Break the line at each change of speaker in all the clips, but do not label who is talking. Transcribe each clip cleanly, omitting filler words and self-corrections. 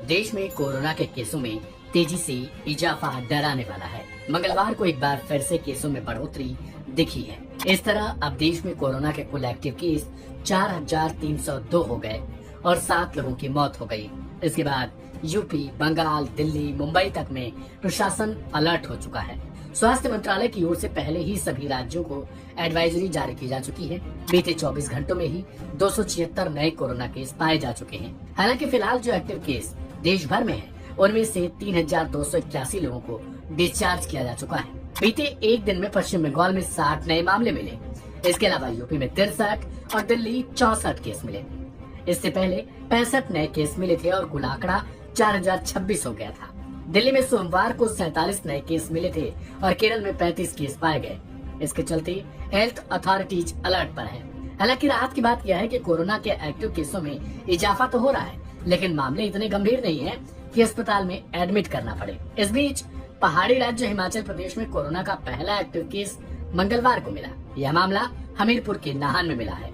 देश में कोरोना के केसों में तेजी से इजाफा डराने वाला है। मंगलवार को एक बार फिर से केसों में बढ़ोतरी दिखी है। इस तरह अब देश में कोरोना के कुल एक्टिव केस 4,302 हो गए और 7 लोगों की मौत हो गई। इसके बाद यूपी, बंगाल, दिल्ली, मुंबई तक में प्रशासन अलर्ट हो चुका है। स्वास्थ्य मंत्रालय की ओर से पहले ही सभी राज्यों को एडवाइजरी जारी की जा चुकी है। बीते 24 घंटों में ही 276 नए कोरोना केस पाए जा चुके हैं। हालांकि फिलहाल जो एक्टिव केस देश भर में है, उनमें से 3,281 लोगों को डिस्चार्ज किया जा चुका है। बीते एक दिन में पश्चिम बंगाल में 60 नए मामले मिले। इसके अलावा यूपी में 63 और दिल्ली 64 केस मिले। इससे पहले 65 नए केस मिले थे और कुल आंकड़ा 4,026 हो गया था। दिल्ली में सोमवार को 47 नए केस मिले थे और केरल में 35 केस पाए गए। इसके चलते हेल्थ अथॉरिटीज अलर्ट पर है। हालांकि राहत की बात यह है कि कोरोना के एक्टिव केसों में इजाफा तो हो रहा है, लेकिन मामले इतने गंभीर नहीं है कि अस्पताल में एडमिट करना पड़े। इस बीच पहाड़ी राज्य हिमाचल प्रदेश में कोरोना का पहला एक्टिव केस मंगलवार को मिला। यह मामला हमीरपुर के नाहन में मिला है।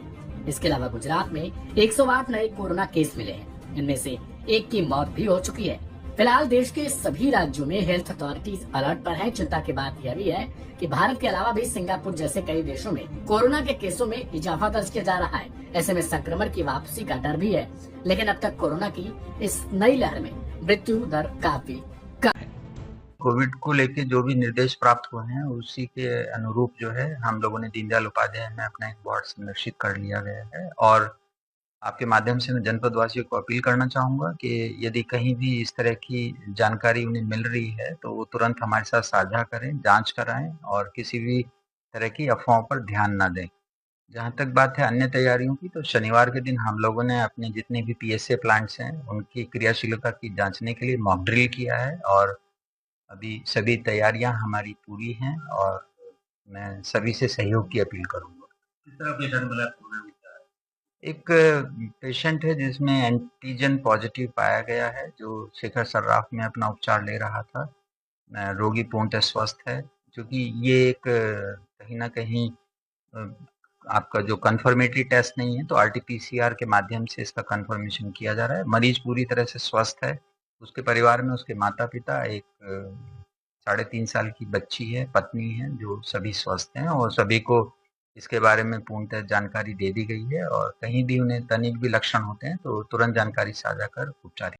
इसके अलावा गुजरात में 108 नए कोरोना केस मिले हैं। इनमें से एक की मौत भी हो चुकी है। फिलहाल देश के सभी राज्यों में हेल्थ अथॉरिटीज अलर्ट पर हैं। चिंता की बात यह भी है कि भारत के अलावा भी सिंगापुर जैसे कई देशों में कोरोना के केसों में इजाफा दर्ज किया जा रहा है। ऐसे में संक्रमण की वापसी का डर भी है, लेकिन अब तक कोरोना की इस नई लहर में मृत्यु दर काफी कम है।
कोविड को लेके जो भी निर्देश प्राप्त हुए हैं उसी के अनुरूप जो है हम लोगों ने दीनदयाल उपाध्याय में अपना एक वार्ड संरक्षित कर लिया गया है। और आपके माध्यम से मैं जनपद वासियों को अपील करना चाहूँगा कि यदि कहीं भी इस तरह की जानकारी उन्हें मिल रही है तो वो तुरंत हमारे साथ साझा करें, जांच कराएं और किसी भी तरह की अफवाहों पर ध्यान ना दें। जहाँ तक बात है अन्य तैयारियों की, तो शनिवार के दिन हम लोगों ने अपने जितने भी पीएसए प्लांट्स हैं उनकी क्रियाशीलता की जांचने के लिए मॉक ड्रिल किया है और अभी सभी तैयारियां हमारी पूरी हैं और मैं सभी से सहयोग की अपील करूंगा।
किस तरह पेशेंट मिला कोरोना में?
एक पेशेंट है जिसमें एंटीजन पॉजिटिव पाया गया है, जो शेखर सर्राफ में अपना उपचार ले रहा था। रोगी पूर्णतः स्वस्थ है, क्योंकि ये एक कहीं ना कहीं अ, आपका जो कन्फर्मेटरी टेस्ट नहीं है, तो आरटीपीसीआर के माध्यम से इसका कन्फर्मेशन किया जा रहा है। मरीज पूरी तरह से स्वस्थ है। उसके परिवार में उसके माता पिता, एक 3.5 साल की बच्ची है, पत्नी है, जो सभी स्वस्थ हैं और सभी को इसके बारे में पूर्णतः जानकारी दे दी गई है। और कहीं भी उन्हें तनिक भी लक्षण होते हैं तो तुरंत जानकारी साझा कर उपचार